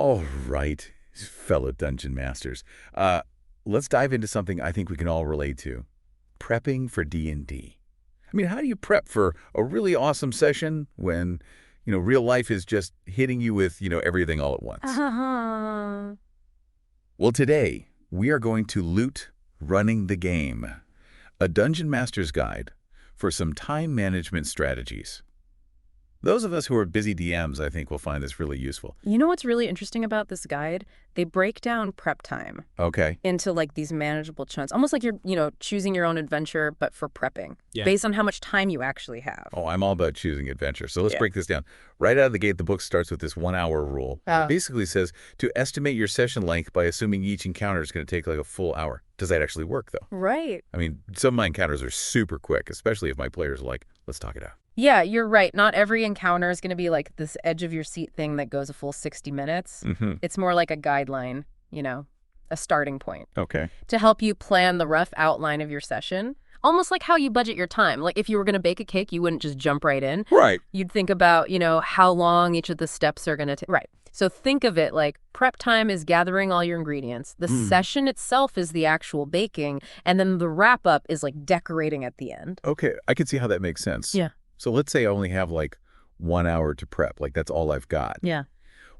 All right, fellow dungeon masters. Let's dive into something I think we can all relate to. Prepping for D&D. I mean, how do you prep for a really awesome session when, real life is just hitting you with, everything all at once? Well, today, we are going to loot running the game, a dungeon master's guide for some time management strategies. Those of us who are busy DMs, I think, will find this really useful. You know what's really interesting about this guide? They break down prep time into like these manageable chunks, almost like you're, choosing your own adventure, but for prepping, based on how much time you actually have. Oh, I'm all about choosing adventure. So let's break this down. Right out of the gate, the book starts with this 1 hour rule. It basically says to estimate your session length by assuming each encounter is going to take like a full hour. Does that actually work, though? Right. I mean, some of my encounters are super quick, especially if my players are like, let's talk it out. Yeah, you're right. Not every encounter is going to be like this edge of your seat thing that goes a full 60 minutes. It's more like a guideline, a starting point. Okay. To help you plan the rough outline of your session. Almost like how you budget your time. Like if you were going to bake a cake, you wouldn't just jump right in. Right. You'd think about, how long each of the steps are going to take. Right. So think of it like prep time is gathering all your ingredients. The session itself is the actual baking. And then the wrap up is like decorating at the end. Okay. I can see how that makes sense. Yeah. So let's say I only have like 1 hour to prep. Like that's all I've got. Yeah.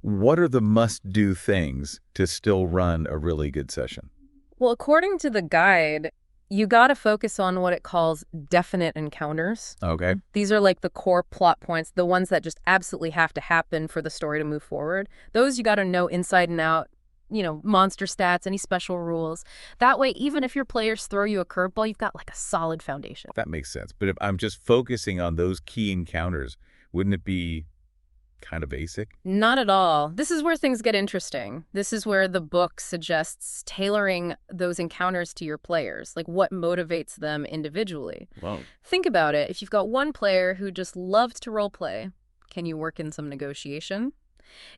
What are the must-do things to still run a really good session? Well, according to the guide, you got to focus on what it calls definite encounters. Okay. These are like the core plot points, the ones that just absolutely have to happen for the story to move forward. Those you got to know inside and out, monster stats, any special rules. That way, even if your players throw you a curveball, you've got like a solid foundation. That makes sense. But if I'm just focusing on those key encounters, wouldn't it be kind of basic? Not at all. This is where things get interesting. This is where the book suggests tailoring those encounters to your players, like what motivates them individually. Wow. Think about it. If you've got one player who just loves to role play, can you work in some negotiation?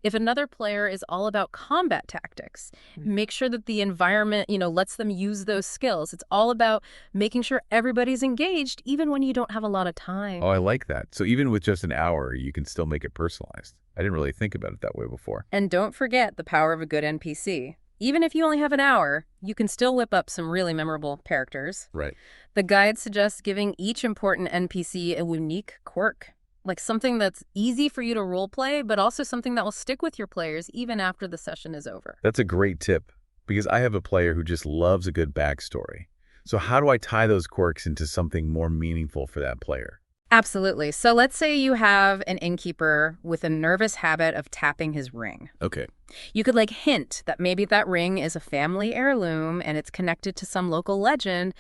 If another player is all about combat tactics, make sure that the environment, lets them use those skills. It's all about making sure everybody's engaged, even when you don't have a lot of time. Oh, I like that. So even with just an hour, you can still make it personalized. I didn't really think about it that way before. And don't forget the power of a good NPC. Even if you only have an hour, you can still whip up some really memorable characters. Right. The guide suggests giving each important NPC a unique quirk. Like something that's easy for you to role play, but also something that will stick with your players even after the session is over. That's a great tip because I have a player who just loves a good backstory. So how do I tie those quirks into something more meaningful for that player? Absolutely. So let's say you have an innkeeper with a nervous habit of tapping his ring. Okay. You could hint that maybe that ring is a family heirloom and it's connected to some local legend.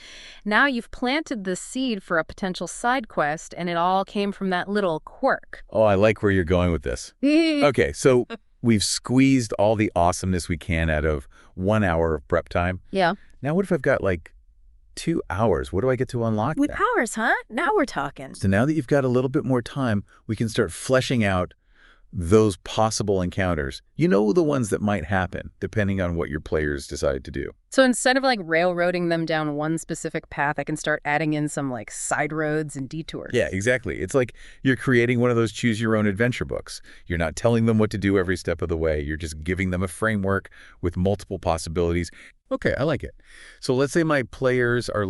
Now you've planted the seed for a potential side quest and it all came from that little quirk. Oh, I like where you're going with this. Okay, so we've squeezed all the awesomeness we can out of 1 hour of prep time. Yeah. Now what if I've got 2 hours? What do I get to unlock With that? hours, huh? Now we're talking. So now that you've got a little bit more time, we can start fleshing out those possible encounters. The ones that might happen, depending on what your players decide to do. So instead of railroading them down one specific path, I can start adding in some side roads and detours. Yeah, exactly. It's like you're creating one of those choose your own adventure books. You're not telling them what to do every step of the way. You're just giving them a framework with multiple possibilities. Okay, I like it. So let's say my players are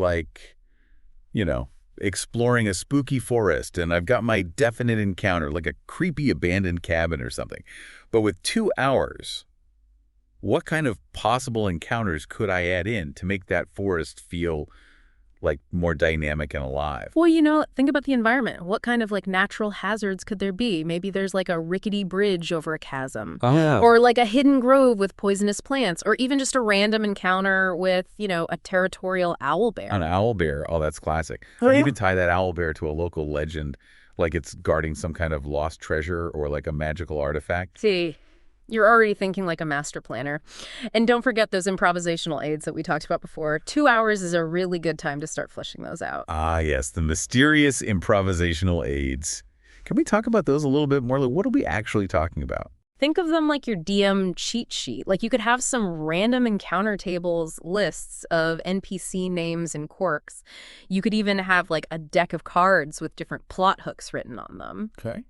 exploring a spooky forest and I've got my definite encounter, like a creepy abandoned cabin or something. But with 2 hours, what kind of possible encounters could I add in to make that forest feel more dynamic and alive? Well, think about the environment. What kind of natural hazards could there be? Maybe there's a rickety bridge over a chasm. Oh. Or a hidden grove with poisonous plants. Or even just a random encounter with, a territorial owl bear. An owl bear. Oh, that's classic. Oh, yeah. Even tie that owl bear to a local legend, like it's guarding some kind of lost treasure or a magical artifact. See, you're already thinking like a master planner. And don't forget those improvisational aids that we talked about before. 2 hours is a really good time to start fleshing those out. Ah, yes, the mysterious improvisational aids. Can we talk about those a little bit more? What are we actually talking about? Think of them like your DM cheat sheet. You could have some random encounter tables lists of NPC names and quirks. You could even have a deck of cards with different plot hooks written on them. Okay.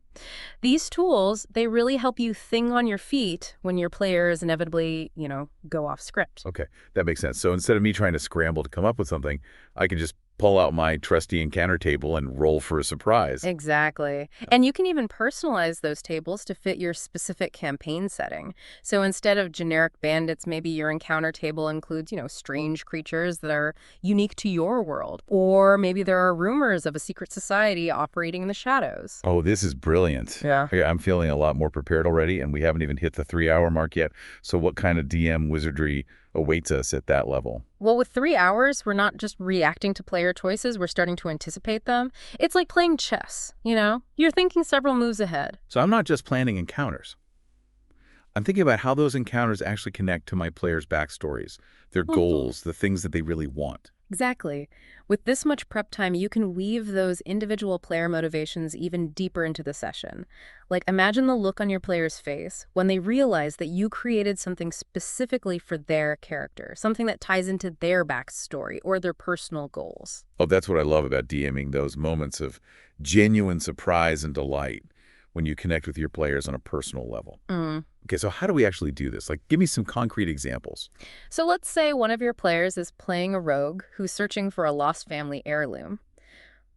These tools, they really help you think on your feet when your players inevitably, go off script. Okay, that makes sense. So instead of me trying to scramble to come up with something, I can just pull out my trusty encounter table and roll for a surprise. Exactly. And you can even personalize those tables to fit your specific campaign setting. So instead of generic bandits, maybe your encounter table includes, strange creatures that are unique to your world. Or maybe there are rumors of a secret society operating in the shadows. Oh, this is brilliant. Yeah. Okay, I'm feeling a lot more prepared already, and we haven't even hit the 3-hour mark yet. So what kind of DM wizardry awaits us at that level? Well, with 3 hours, we're not just reacting to player choices, we're starting to anticipate them. It's like playing chess, You're thinking several moves ahead. So I'm not just planning encounters. I'm thinking about how those encounters actually connect to my players' backstories, their goals, the things that they really want. Exactly. With this much prep time, you can weave those individual player motivations even deeper into the session. Like, imagine the look on your player's face when they realize that you created something specifically for their character, something that ties into their backstory or their personal goals. Oh, that's what I love about DMing, those moments of genuine surprise and delight when you connect with your players on a personal level. Okay, so how do we actually do this? Like, give me some concrete examples. So let's say one of your players is playing a rogue who's searching for a lost family heirloom.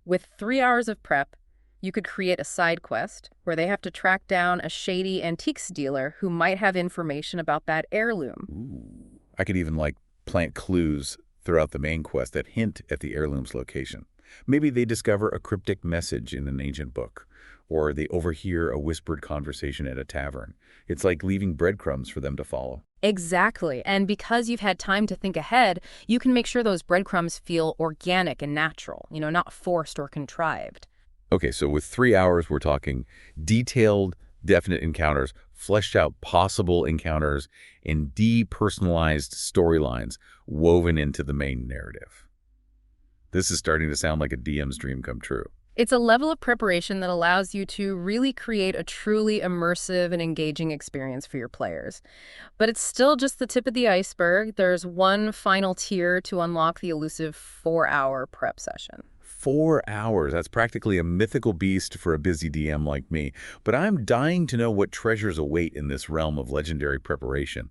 With 3 hours of prep, you could create a side quest where they have to track down a shady antiques dealer who might have information about that heirloom. Ooh. I could even, plant clues throughout the main quest that hint at the heirloom's location. Maybe they discover a cryptic message in an ancient book, or they overhear a whispered conversation at a tavern. It's like leaving breadcrumbs for them to follow. Exactly. And because you've had time to think ahead, you can make sure those breadcrumbs feel organic and natural, not forced or contrived. Okay, so with 3 hours, we're talking detailed, definite encounters, fleshed out possible encounters, and depersonalized storylines woven into the main narrative. This is starting to sound like a DM's dream come true. It's a level of preparation that allows you to really create a truly immersive and engaging experience for your players. But it's still just the tip of the iceberg. There's one final tier to unlock the elusive 4-hour prep session. 4 hours. That's practically a mythical beast for a busy DM like me. But I'm dying to know what treasures await in this realm of legendary preparation.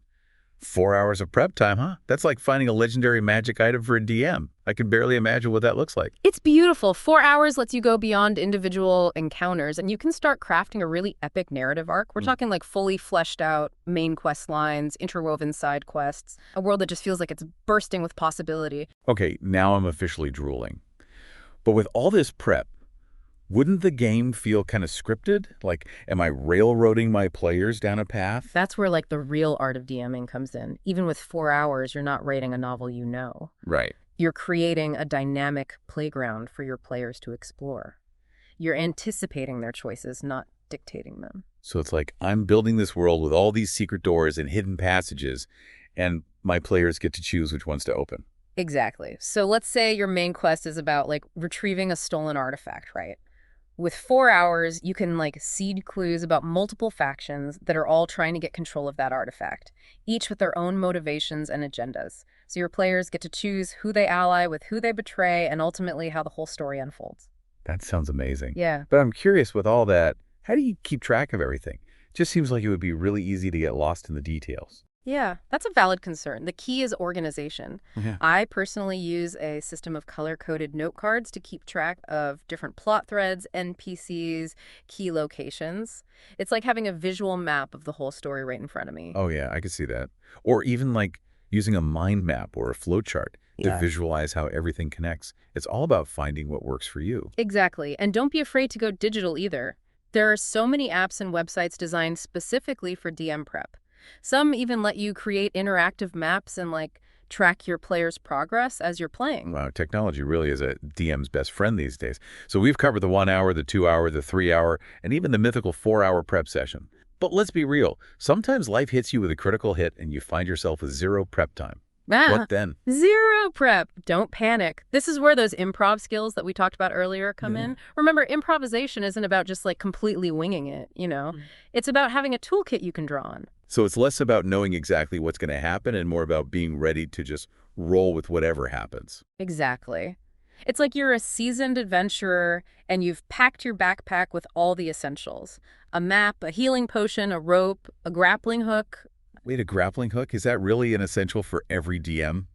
4 hours of prep time, huh? That's like finding a legendary magic item for a DM. I can barely imagine what that looks like. It's beautiful. 4 hours lets you go beyond individual encounters, and you can start crafting a really epic narrative arc. We're talking like fully fleshed out main quest lines, interwoven side quests, a world that just feels like it's bursting with possibility. Okay, now I'm officially drooling. But with all this prep, wouldn't the game feel kind of scripted? Like, am I railroading my players down a path? That's where like the real art of DMing comes in. Even with 4 hours, you're not writing a novel you know. Right. You're creating a dynamic playground for your players to explore. You're anticipating their choices, not dictating them. So it's like I'm building this world with all these secret doors and hidden passages, and my players get to choose which ones to open. Exactly. So let's say your main quest is about like retrieving a stolen artifact, right? With 4 hours, you can seed clues about multiple factions that are all trying to get control of that artifact, each with their own motivations and agendas. So your players get to choose who they ally with, who they betray, and ultimately how the whole story unfolds. That sounds amazing. Yeah. But I'm curious, with all that, how do you keep track of everything? Just seems like it would be really easy to get lost in the details. Yeah, that's a valid concern. The key is organization. Yeah. I personally use a system of color-coded note cards to keep track of different plot threads, NPCs, key locations. It's like having a visual map of the whole story right in front of me. Oh, yeah, I could see that. Or even using a mind map or a flowchart to visualize how everything connects. It's all about finding what works for you. Exactly. And don't be afraid to go digital either. There are so many apps and websites designed specifically for DM prep. Some even let you create interactive maps and track your player's progress as you're playing. Wow, technology really is a DM's best friend these days. So we've covered the 1 hour, the 2 hour, the 3 hour, and even the mythical 4-hour prep session. But let's be real. Sometimes life hits you with a critical hit and you find yourself with 0 prep time. What then? 0 prep. Don't panic. This is where those improv skills that we talked about earlier come in. Remember, improvisation isn't about just completely winging it, It's about having a toolkit you can draw on. So it's less about knowing exactly what's going to happen and more about being ready to just roll with whatever happens. Exactly. It's like you're a seasoned adventurer and you've packed your backpack with all the essentials. A map, a healing potion, a rope, a grappling hook. Wait, a grappling hook? Is that really an essential for every DM?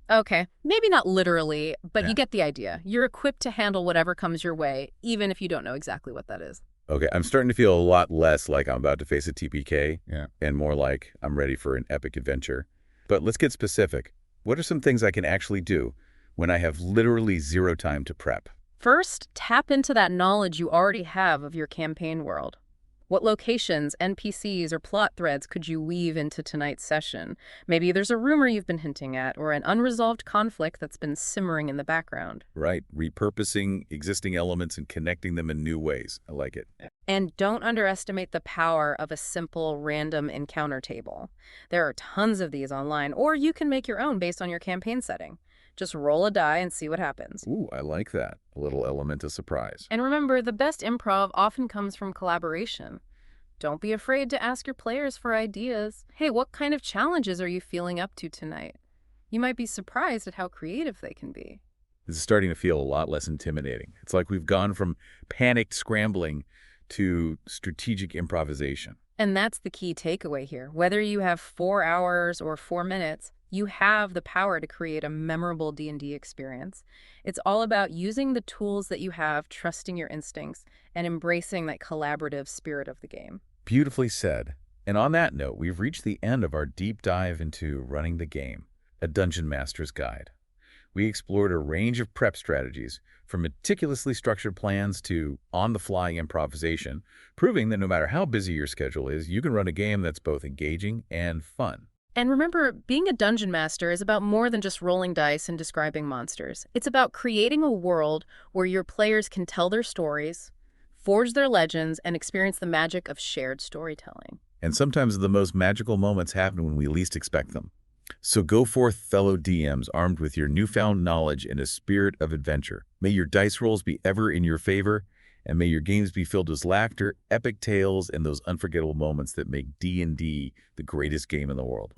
Okay, maybe not literally, but Yeah. you get the idea. You're equipped to handle whatever comes your way, even if you don't know exactly what that is. Okay, I'm starting to feel a lot less like I'm about to face a TPK. Yeah. And more like I'm ready for an epic adventure. But let's get specific. What are some things I can actually do when I have literally zero time to prep? First, tap into that knowledge you already have of your campaign world. What locations, NPCs, or plot threads could you weave into tonight's session? Maybe there's a rumor you've been hinting at, or an unresolved conflict that's been simmering in the background. Right, repurposing existing elements and connecting them in new ways. I like it. And don't underestimate the power of a simple random encounter table. There are tons of these online, or you can make your own based on your campaign setting. Just roll a die and see what happens. Ooh, I like that. A little element of surprise. And remember, the best improv often comes from collaboration. Don't be afraid to ask your players for ideas. Hey, what kind of challenges are you feeling up to tonight? You might be surprised at how creative they can be. This is starting to feel a lot less intimidating. It's like we've gone from panicked scrambling to strategic improvisation. And that's the key takeaway here. Whether you have 4 hours or 4 minutes, you have the power to create a memorable D&D experience. It's all about using the tools that you have, trusting your instincts, and embracing that collaborative spirit of the game. Beautifully said. And on that note, we've reached the end of our deep dive into running the game, a Dungeon Master's Guide. We explored a range of prep strategies, from meticulously structured plans to on-the-fly improvisation, proving that no matter how busy your schedule is, you can run a game that's both engaging and fun. And remember, being a dungeon master is about more than just rolling dice and describing monsters. It's about creating a world where your players can tell their stories, forge their legends, and experience the magic of shared storytelling. And sometimes the most magical moments happen when we least expect them. So go forth, fellow DMs, armed with your newfound knowledge and a spirit of adventure. May your dice rolls be ever in your favor, and may your games be filled with laughter, epic tales, and those unforgettable moments that make D&D the greatest game in the world.